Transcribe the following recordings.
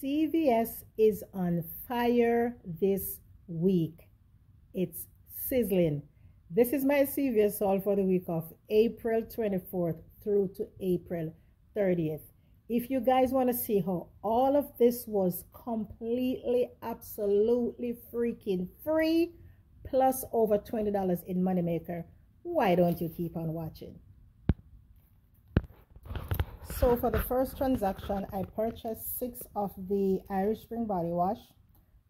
CVS is on fire this week. It's sizzling. This is my CVS haul for the week of April 24th through to April 30th. If you guys want to see how all of this was completely, absolutely freaking free, plus over $20 in Moneymaker, why don't you keep on watching? So for the first transaction, I purchased 6 of the Irish Spring body wash.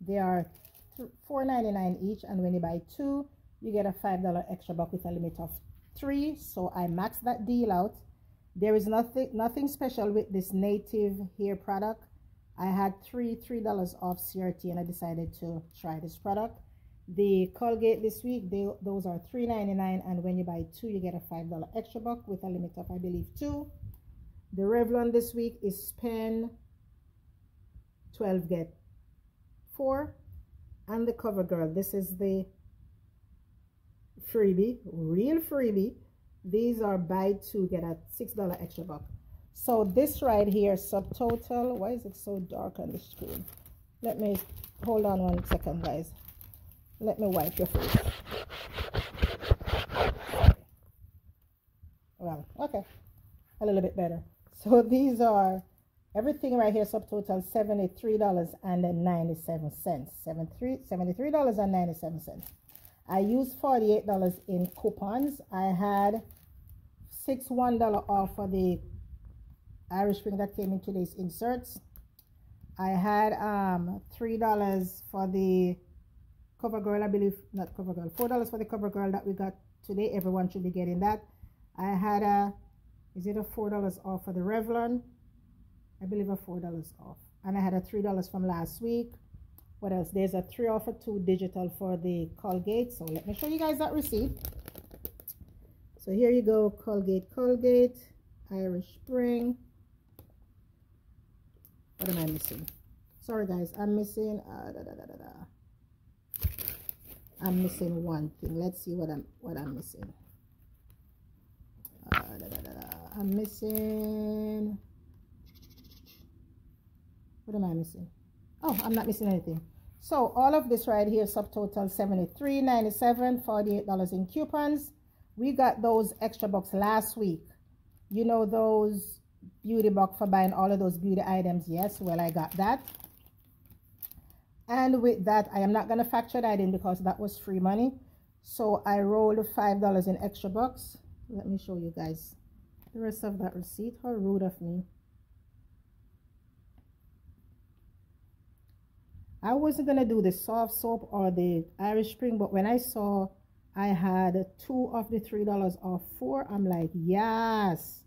They are $4.99 each, and when you buy 2, you get a $5 extra buck with a limit of 3. So I maxed that deal out. There is nothing special with this native hair product. I had $3 off CRT, and I decided to try this product. The Colgate this week, those are $3.99, and when you buy 2, you get a $5 extra buck with a limit of, I believe, 2. The Revlon this week is spend 12 get 4, and the CoverGirl, this is the freebie, real freebie. These are buy 2 get a $6 extra buck. So this right here, subtotal, why is it so dark on the screen? Let me hold on 1 second, guys. Let me wipe your face. Well, okay, a little bit better. So these are everything right here, subtotal $73.97. $73.97. I used $48 in coupons. I had $1 off for the Irish Spring that came in today's inserts. I had $3 for the CoverGirl, I believe, not CoverGirl, $4 for the CoverGirl that we got today. Everyone should be getting that. I had a, is it a $4 off for the Revlon? I believe a $4 off. And I had a $3 from last week. What else? There's a 3 off for 2 digital for the Colgate. So let me show you guys that receipt. So here you go, Colgate, Irish Spring. What am I missing? Sorry guys, I'm missing I'm missing one thing. Let's see what I'm missing. I'm missing, what am I missing? Oh, I'm not missing anything. So all of this right here, subtotal $73.97, $48 in coupons. We got those extra bucks last week. You know, those beauty buck for buying all of those beauty items. Yes, well, I got that. And with that, I am not going to factor that in because that was free money. So I rolled $5 in extra bucks. Let me show you guys the rest of that receipt. How rude of me. I wasn't going to do the soft soap or the Irish Spring, but when I saw I had 2 of the $3 off 4, I'm like, yes,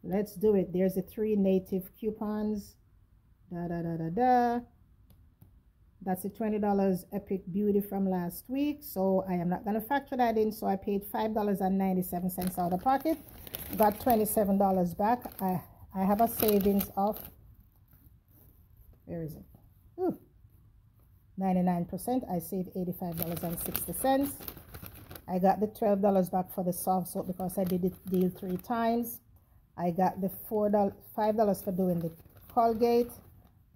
let's do it. There's the 3 native coupons. That's the $20 Epic Beauty from last week. So I am not going to factor that in. So I paid $5.97 out of pocket. Got $27 back. I have a savings of, where is it? Ooh, 99%. I saved $85.60. I got the $12 back for the soft soap because I did the deal 3 times. I got the $5 for doing the Colgate.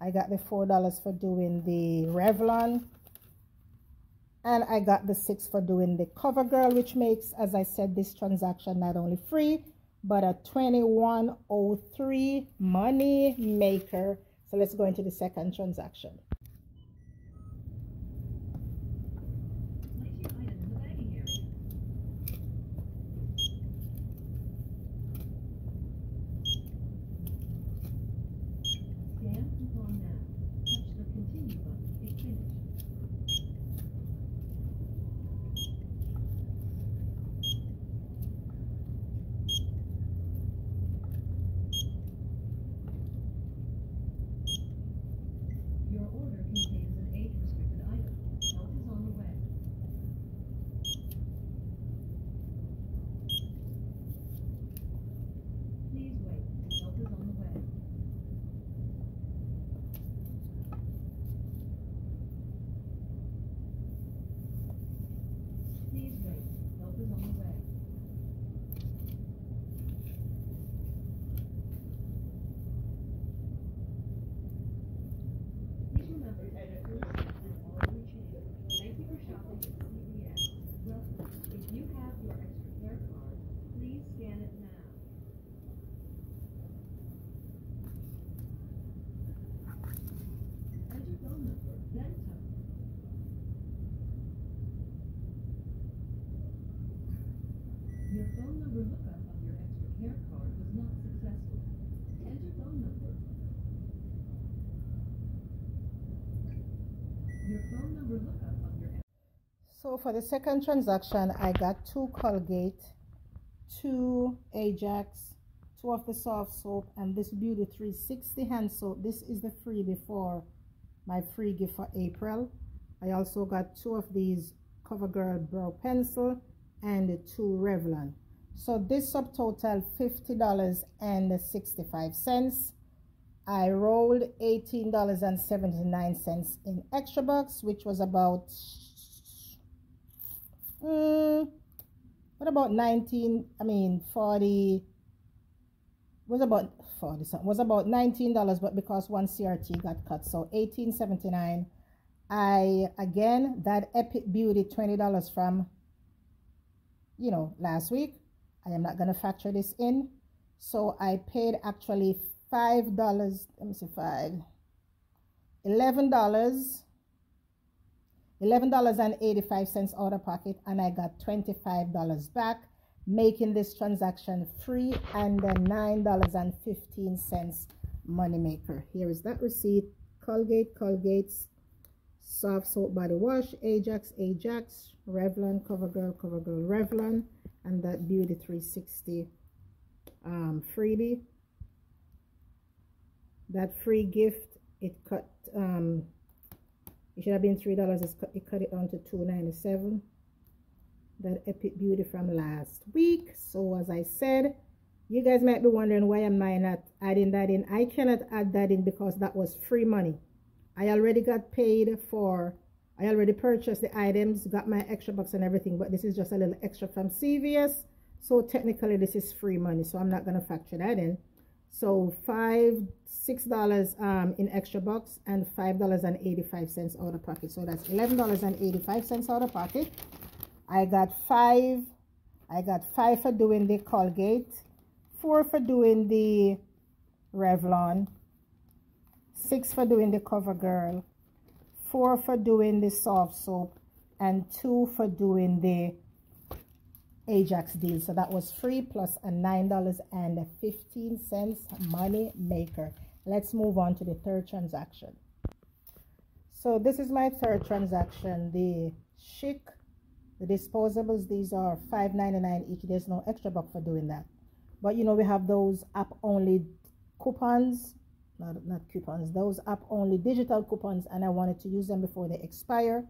I got the $4 for doing the Revlon, and I got the 6 for doing the CoverGirl, which makes, as I said, this transaction not only free, but a $21.03 money maker. So let's go into the second transaction. Your order Your phone number lookup of your extra care card was not successful. Enter phone number. Your phone number lookup of your. So for the second transaction, I got 2 Colgate, 2 Ajax, 2 of the soft soap, and this Beauty 360 hand soap. This is the freebie for my free gift for April. I also got 2 of these CoverGirl brow pencil and 2 Revlon. So this subtotal $50.65. I rolled $18.79 in extra bucks, which was about what about 19, I mean 40, was about 40 something, was about $19, but because one CRT got cut, so $18.79. I again, that Epic Beauty $20 from, you know, last week, I am not going to factor this in, so I paid actually $5, let me see, $11.85 out of pocket, and I got $25 back, making this transaction free and then $9.15 money maker. Here is that receipt. Colgate's soft soap body wash, Ajax, Revlon, CoverGirl, Revlon, and that Beauty 360 freebie. That free gift, it cut, it should have been $3. It cut it down to $2.97. That Epic Beauty from last week. So as I said, you guys might be wondering why am I not adding that in. I cannot add that in because that was free money. I already got paid for, I already purchased the items, got my extra bucks and everything, but this is just a little extra from CVS. So technically this is free money, so I'm not going to factor that in. So $6 in extra bucks and $5.85 out of pocket. So that's $11.85 out of pocket. I got five for doing the Colgate, 4 for doing the Revlon, 6 for doing the CoverGirl, 4 for doing the soft soap, and 2 for doing the Ajax deal. So that was free plus a $9.15 money maker. Let's move on to the third transaction. So this is my third transaction. The Chic, the disposables, these are $5.99 each. There's no extra buck for doing that, but you know, we have those app only coupons, not coupons, those app only digital coupons, and I wanted to use them before they expire.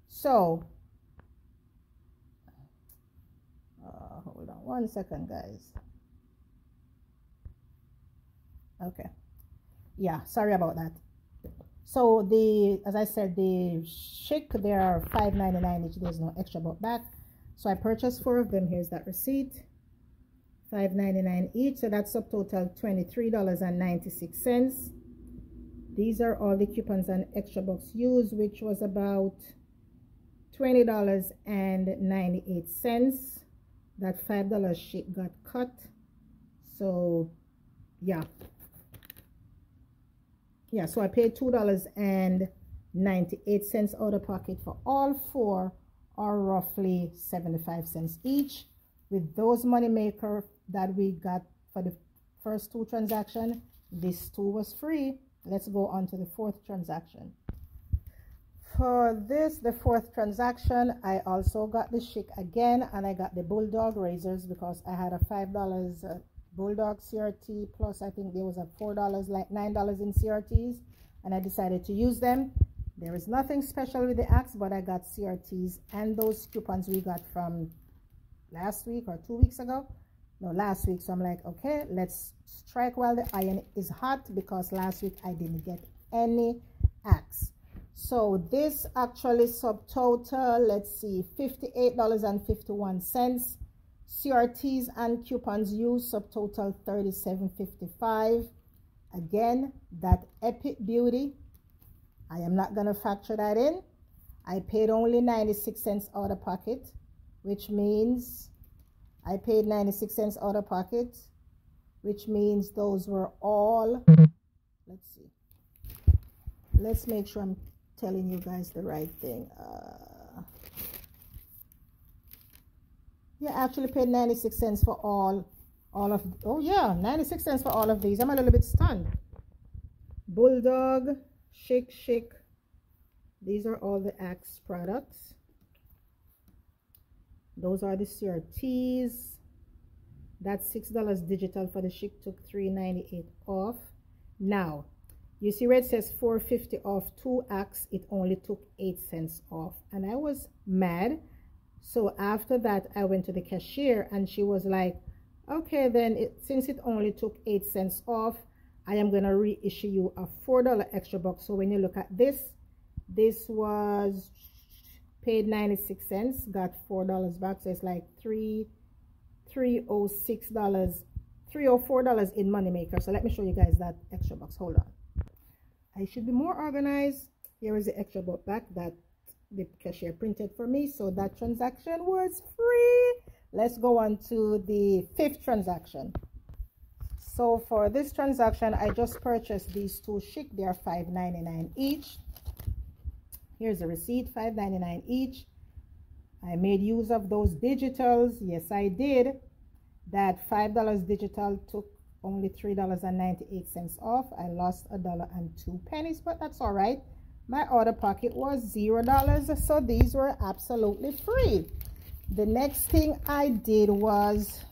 So hold on one second, guys. Okay, yeah, sorry about that. So as I said, the Chic, they are $5.99 each. There's no extra buck back. So I purchased 4 of them. Here's that receipt. $5.99 each. So that's subtotal $23.96. These are all the coupons and extra bucks used, which was about $20.98. That $5 Chic got cut. So yeah, so I paid $2.98 out of pocket for all 4, or roughly 75 cents each. With those money maker that we got for the first 2 transactions, this 2 was free. Let's go on to the 4th transaction. For this, the 4th transaction, I also got the Chic again, and I got the Bulldog razors because I had a $5 Bulldog CRT, plus I think there was a $4, like $9 in CRTs, and I decided to use them. There is nothing special with the axe, but I got CRTs and those coupons we got from last week or 2 weeks ago. No, last week. So I'm like, okay, let's strike while the iron is hot, because last week I didn't get any axe. So this actually subtotal, let's see, $58.51. CRTs and coupons used subtotal $37.55. Again, that Epic Beauty, I am not going to factor that in. I paid only 96 cents out of pocket, which means I paid 96 cents out of pocket, which means those were all, let's see, let's make sure I'm telling you guys the right thing. Yeah, I actually paid 96 cents for all of, oh yeah, 96 cents for all of these. I'm a little bit stunned. Bulldog, Shake. These are all the Axe products. Those are the CRTs. That's $6 digital for the Chic, took $3.98 off. Now, you see where it says $4.50 off 2 Axe, it only took 8 cents off. And I was mad. So after that, I went to the cashier and she was like, okay, then since it only took 8 cents off, I am going to reissue you a $4 extra buck. So when you look at this was paid 96 cents, got $4 back. So it's like $304 in Moneymaker. So let me show you guys that extra box. Hold on. I should be more organized. Here is the extra box back that the cashier printed for me. So that transaction was free. Let's go on to the 5th transaction. So for this transaction, I just purchased these 2 Chic. They are $5.99 each. Here's the receipt, $5.99 each. I made use of those digitals. Yes, I did. That $5 digital took only $3.98 off. I lost $1.02, but that's all right. My order pocket was $0, so these were absolutely free. The next thing I did was,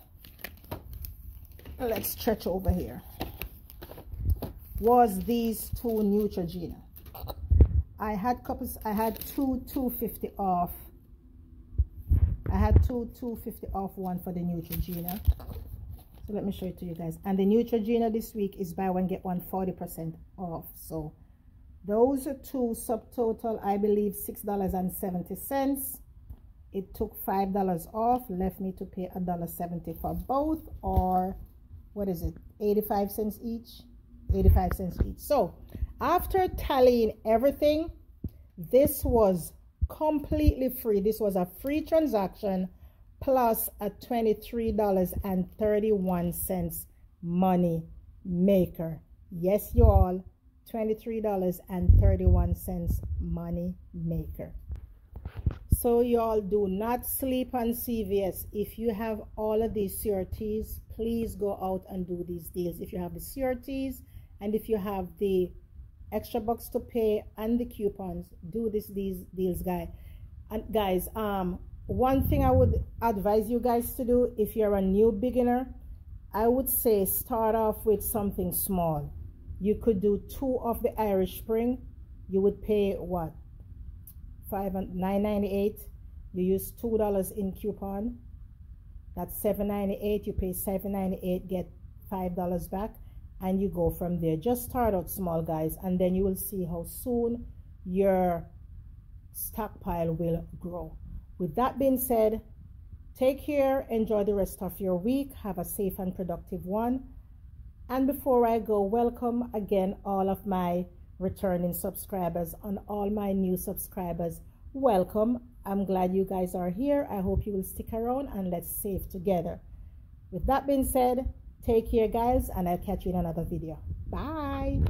let's stretch over here, was these 2 Neutrogena. I had two $2.50 off. I had two $2.50 off, one for the Neutrogena. So let me show it to you guys. And the Neutrogena this week is buy one get one 40% off. So those are 2 subtotal, I believe $6.70. It took $5 off, left me to pay $1.70 for both, or what is it, 85 cents each? 85 cents each. So after tallying everything, this was completely free. This was a free transaction plus a $23.31 money maker. Yes, you all, $23.31 money maker. So y'all, do not sleep on CVS. If you have all of these CRTs, please go out and do these deals. If you have the CRTs and if you have the extra bucks to pay and the coupons, do these deals, guys. And guys, one thing I would advise you guys to do, if you're a new beginner, I would say start off with something small. You could do 2 of the Irish Spring. You would pay what, $9.98. You use $2 in coupon. That's $7.98. You pay $7.98, get $5 back, and you go from there. Just start out small, guys, and then you will see how soon your stockpile will grow. With that being said, take care, enjoy the rest of your week, have a safe and productive one. And before I go, welcome again all of my returning subscribers and all my new subscribers. Welcome. I'm glad you guys are here. I hope you will stick around and let's save together. With that being said, take care, guys, and I'll catch you in another video. Bye.